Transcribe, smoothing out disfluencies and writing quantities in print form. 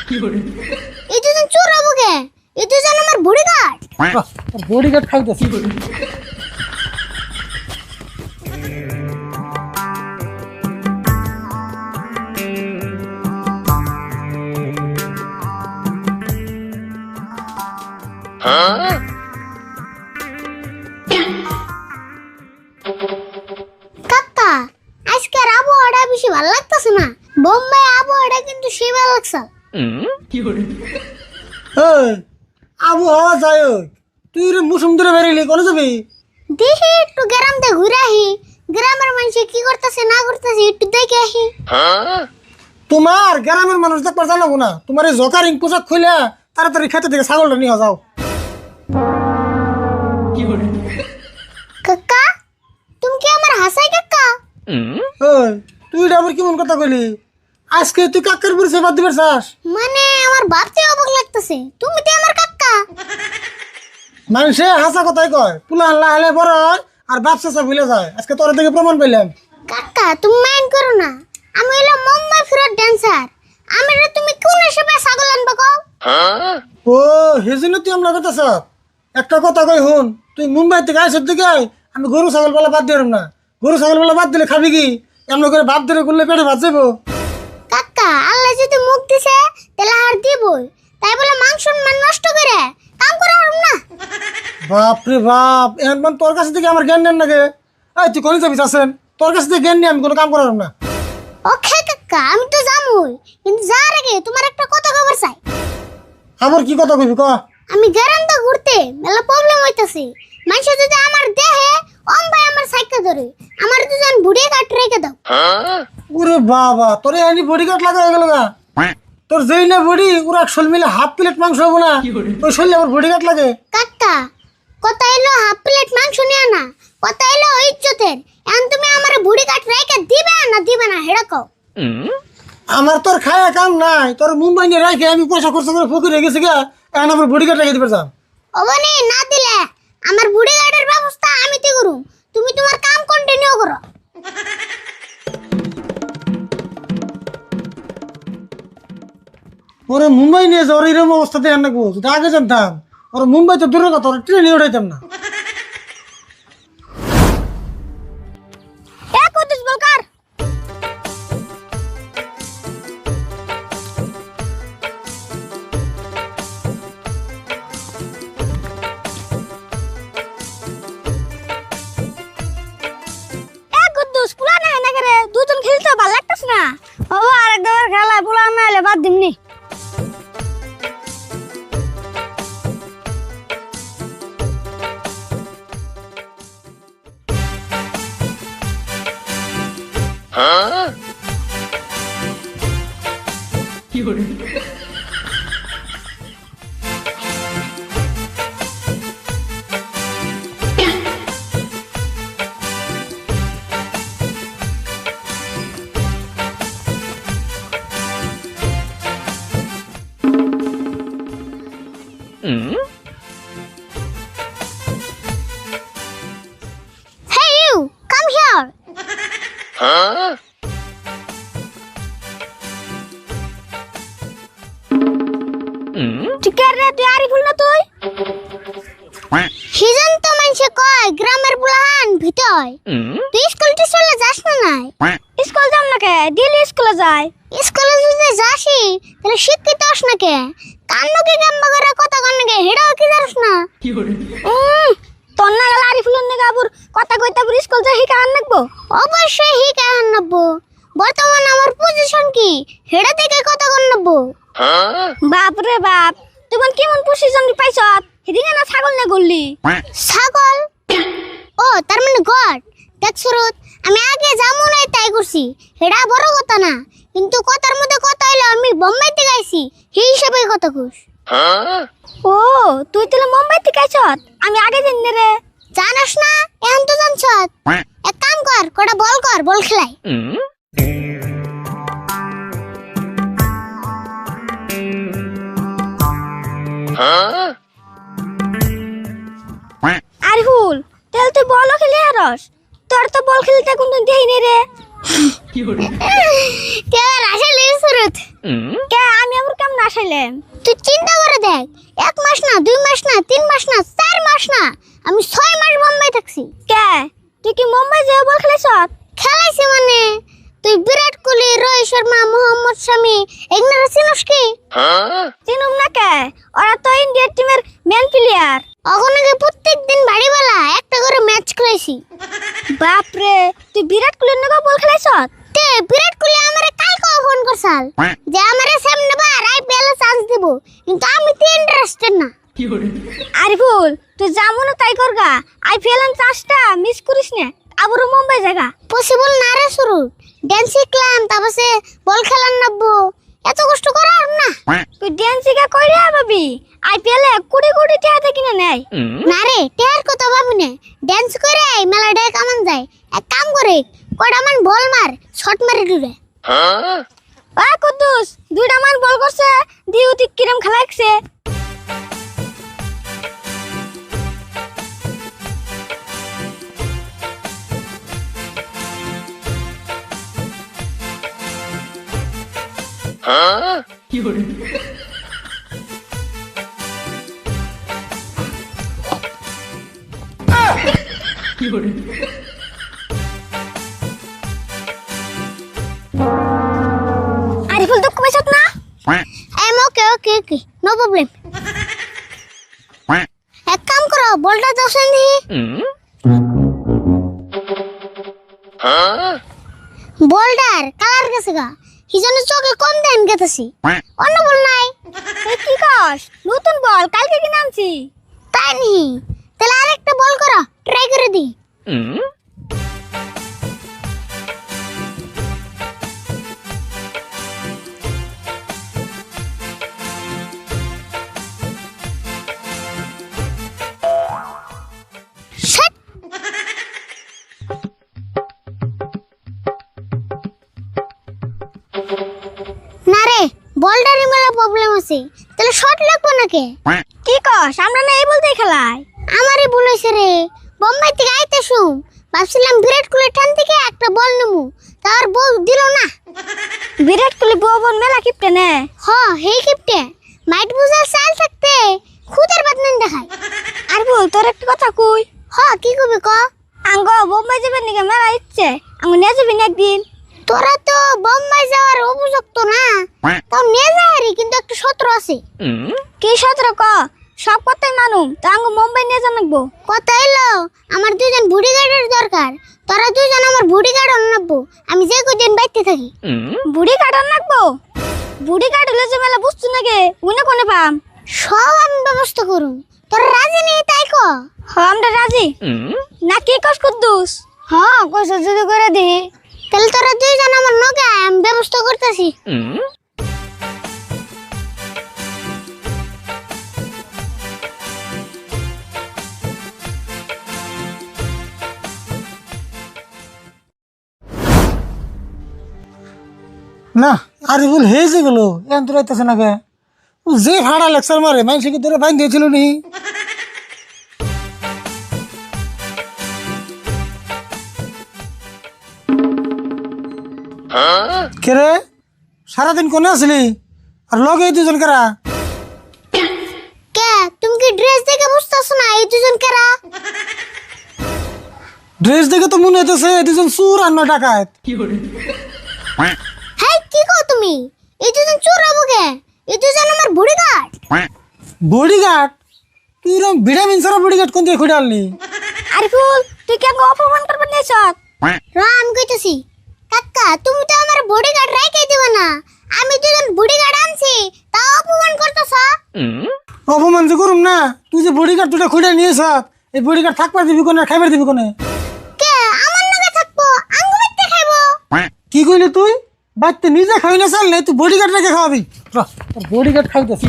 এই দুজন চোর হবো কে? এই দুজন আমার বডিগার্ড। বডিগার্ড খাইতেছি। কাকা, আজকের আবহাওয়াটা বেশি ভালো লাগতেছে না। বোম্বাই আবহাওয়াটা কিন্তু সেই ভালো লাগছে। এই আবহাওয়া যায় তুই রে মুসুম ধরে বেরিলি কোনে যাবি? দেখি একটু গ্রামতে ঘুরে আহি, গ্রামের মানুষ কি করতেছে না করতেছে একটু দেখে আহি। তোমার গ্রামের মানুষ দেখবার জানাবো না, তোমার এই জকারিং পোশাক খুলে তাড়াতাড়ি খেতে থেকে ছাগলটা নিয়ে যাও। কাকা, তুমি কি আমার হাসাই কাকা? ওই তুই এটা আবার কেমন কথা কইলি? আজকে তুই কাকার পরিচয় বাদ দিবার চাস? মানে আমার ভাবতে অবাক লাগতেছে, তুমি তো আমার কাকা। মানুষে হাসা কথাই কয়, পুলা আল্লাহ হলে বড় হয় আর ব্যবসা ভুলে যায়। আজকে তোর থেকে প্রমাণ পেলাম। কাকা তুমি মাইন্ড করো না, আমি হলো মুম্বাই ফেরত ড্যান্সার। আমরা তুমি কোন হিসেবে ছাগল আনবা কও? ও হেজিনো তুই আমরা কথা সব একটা কথা কই হুন, তুই মুম্বাই থেকে আইসর দিকে আমি গরু ছাগল বেলা বাদ দিলাম না। গরু ছাগল বেলা বাদ দিলে খাবি কি? এমন করে ভাত ধরে করলে পেটে ভাত যাবো। কাকা আল্লাহ যদি মুখ দিছে তাহলে আর দিবই, তাই বলে মাংস নষ্ট করে কাম করা হারাম না। বাপ রে বাপ, এখন তোর কাছে থেকে আমার জ্ঞান নেন নাকি? এই তুই কোন যাবি আছেন? তোর কাছে থেকে জ্ঞান নিয়ে আমি কোনো কাম করার না। ওকে কাকা, আমি তো জামুই, কিন্তু যার আগে তোমার একটা কথা খবর চাই। আমার কি কথা কইবি ক? আমি গ্যারান্টা ঘুরতে মেলা প্রবলেম হইতাছে। মানুষ যদি আমার দেহে ভাই আমার সাইকেল ধরে, আমার দুজন বুড়ি কাট রেখে দাও। ওরে বাবা, তোর এনি বডি কাট লাগা হয়ে গেল গা। তোর যেই না বডি ওরা শোল মিলে হাফ প্লেট মাংস হবো না, ওই শরীরে আমার বডি কাট লাগে। কাকা কথা এলো হাফ প্লেট মাংস নিয়ে না, কথা এলো ইজ্জতের। এখন তুমি আমার বুড়ি কাট রেখে দিবে না হেডা কও। আমার তোর খায়া কাম নাই, তোর মুম্বাই নিয়ে রাখে আমি পয়সা খরচ করে ফকির হয়ে গেছি গা। এখন আমার বডি কাট রেখে দিবে যাম। ওবনি না দিলে আমার বুড়ি গাড়ির ব্যবস্থা আমি তে করুম, তুমি তোমার কাম কন্টিনিউ করো। ওরে মুম্বাই নিয়ে যাওয়ার এরকম অবস্থাতে আন নাকবো। যদি আগে জানতাম ওরা মুম্বাই তো দূরের কথা, ওরা ট্রেনে উঠাইতাম না। এ কুদ্দুস বলকার, পুলা না না করে দুজন খেলতে ভালো লাগতেছে না। ও আরেকবার খেলা পুলা না হলে বাদ দিমনি। Hey you, come here. টিকার রে তুই আরিফুল না তুই? সিজন তো মানুষে কয় গ্রামের বুলাহান ভিতয়। তুই স্কুল টিস্কুলে যাস না নাই? স্কুল যাম না কে, ডেলি স্কুলে যাই। স্কুলে যদি যাসি তাহলে শিক্ষিত হস না কে? কান্নকে গাম্বা করে কথা কন নাকি হেডাও কি জানিস না? তোর না গেল আরিফুলের নাকি আবুর কথা কইতে আবুর স্কুল যাই হিকা আন নাকবো? অবশ্যই হিকা আন নাকবো। বর্তমান আমার পজিশন কি হেডা থেকে কথা কন নাকবো। বাপ রে বাপ, তুমি কেমন পজিশন পাইছ? হেদিকে না ছাগল না গল্লি? ছাগল? ও তার মানে গড। দেখ সুরত, আমি আগে যেমন হয় তাই করছি, হেডা বড় কথা না। কিন্তু কথার মধ্যে কথা হইলো আমি বোম্বাই থেকে আইছি, সেই হিসাবে কথা কইস। ও তুই তাহলে মুম্বাই থেকে আইছ? আমি আগে জানি রে। জানাস না? এখন তো জানছ। এক কাম কর, কটা বল কর, বল খেলাই। আরিফুল তাহলে তুই বলও খেলে আরস? তোর তো বল খেলতে কোনো দেই নে রে। কে রাশে লে সুরত কে আমি আবার কেমন আসাইলাম। তুই চিন্তা করে দেখ, 1 মাস না, 2 মাস না, 3 মাস না, 4 মাস না, আমি 6 মাস বোম্বাই থাকছি। কে তুই কি মুম্বাই যে বল খেলাইছ? খেলাইছি মানে তুই বিরাট কোহলি, রোহিত শর্মা, মোহাম্মদ শামি এগুলা চিনস কি? চিনুম না কে, ওরা তো ইন্ডিয়ার টিমের মেন প্লেয়ার। ওখানে প্রত্যেক দিন বাড়িবেলা একটা করে ম্যাচ খেলাইছি। বাপ রে, তুই বিরাট কোহলির নাকি বল খেলাইছ? তে বিরাট কোহলি আমারে কালকে ফোন করছাল যে আমারে সামনে বার আইপিএল এ চান্স দিব, কিন্তু আমি তো ইন্টারেস্টেড না। আরে ভুল, তুই যা মনে তাই করগা, আইপিএল এর চান্সটা মিস করিস না, আবার মুম্বাই জায়গা পসিবল না রে। শুরু ড্যান্স শিখলাম, তারপরে বল খেলার নাববো, এত কষ্ট করার না। তুই ড্যান্স শিখা কইরে ভাবি আইপিএল এ কোটি কোটি টাকা কিনে নেয় না রে। টেয়ার কথা ভাবি না, ড্যান্স করে মেলা টাকা কামান যায়। এক কাম করে কয়টা মান বল মার, শট মারি দূরে। আ কুদ্দুস, 2টা মান বল করছে, দিউ তুই কিরম খেলাইছে। আরে ফুল দুঃখ পাইছত না? I am okay, no problem. এক কাম করো, বলটা দোসেন দি। বলটার কালার গেছে গা, হিজনে চোখে কম দেন গেতেছি। অন্য বল নাই। কি কস? নতুন বল কালকে কিনে আনছি। তাই নি? তাহলে আরেকটা বল করো, ট্রাই করে দি। না রে, বলটারই মেলা প্রবলেম আছে, তাহলে শর্ট লাগবো নাকি? কি কস? আমরা না এই বলতেই খেলাই। আমারই ভুল হয়েছে রে, বোম্বাই থেকে আইতে শুম, ভাবছিলাম বিরাট কোহলির টান থেকে একটা বল নেবো, তার বল দিল না। বিরাট কোহলি বল মেলা কিপটে নে। হ, হেই কিপটে, মাইট বুঝার চাল থাকতে খুদের বাদ নেন দেখায়। আর বল, তোর একটা কথা কই। হ, কি কবি ক? আঙ্গ বোম্বাই যাবেন নাকি মেলা ইচ্ছে, আঙ্গ নিয়ে যাবি না একদিন। তোরা তো বোম্বাই যাওয়ার উপযুক্ত না, তাও নিয়ে যাই, কিন্তু একটা সত্র আছে। কি সত্র ক? সব কথাই মানুম, তা আঙ্গ মুম্বাই নিয়ে যান লাগবো। কথা এলো, আমার 2জন বডিগার্ডের দরকার, তোরা 2জন আমার বডিগার্ড আনবো, আমি যে কদিন বাইতে থাকি। বডিগার্ড আনবো? বডিগার্ড হলে যে মেলা বুঝছো নাকি, উনি কোনে পাম? সব আমি ব্যবস্থা করুম, তোরা রাজি নেই তাই ক। হ, আমরা রাজি। না কি কস কুদ্দুস? হ্যাঁ, কইছ যদি করে দি, তাহলে তোরা 2জন আমার নগে, আমি ব্যবস্থা করতেছি। না আরে বল হয়েছে গেল, এখন তো রাইতেছে না কে? ও যে ভাড়া লেকচার মারে মানুষকে ধরে বাইন দিয়েছিল নি। কে রে, সারাদিন কোনে আসলি? আর লগে এই 2জন কারা? কে তুমি কি ড্রেস দেখে বুঝতেছ না এই 2জন কারা? ড্রেস দেখে তো মনে হইতেছে এই 2জন চোর আর না ডাকাত। হ্যাঁ, কি কও তুমি? এই 2জন চোর হবো কে? এই 2জন আমার বডিগার্ড। বডিগার্ড? তুই এরকম ভিটামিন সারা বডিগার্ড কোন দিয়ে খুঁড়ে আনলি? আরে ফুল, তুই কেন অপমান করবে নিয়েছ? রাম কইতেছি কাকা, তুমি তো আমার বডিগার্ড রাইখাই দিবা না, আমি 2জন বডিগার্ড আনছি, তা অপমান করতেছ। অপমান যে করুম না, তুই যে বডিগার্ড দুটা খুঁড়ে নিয়েছ, এই বডিগার্ড থাকবার দিবি কোনে, খাইবার দিবি কোনে? কে আমার লগে থাকবো, আঙ্গু মারতে খাইবো। কি কইলি তুই? বাড়িতে নিজে খাই না চাল নাই, তুই বডিগার্ড রেখে খাওয়াবি? তোর বডিগার্ড খাইতেছি।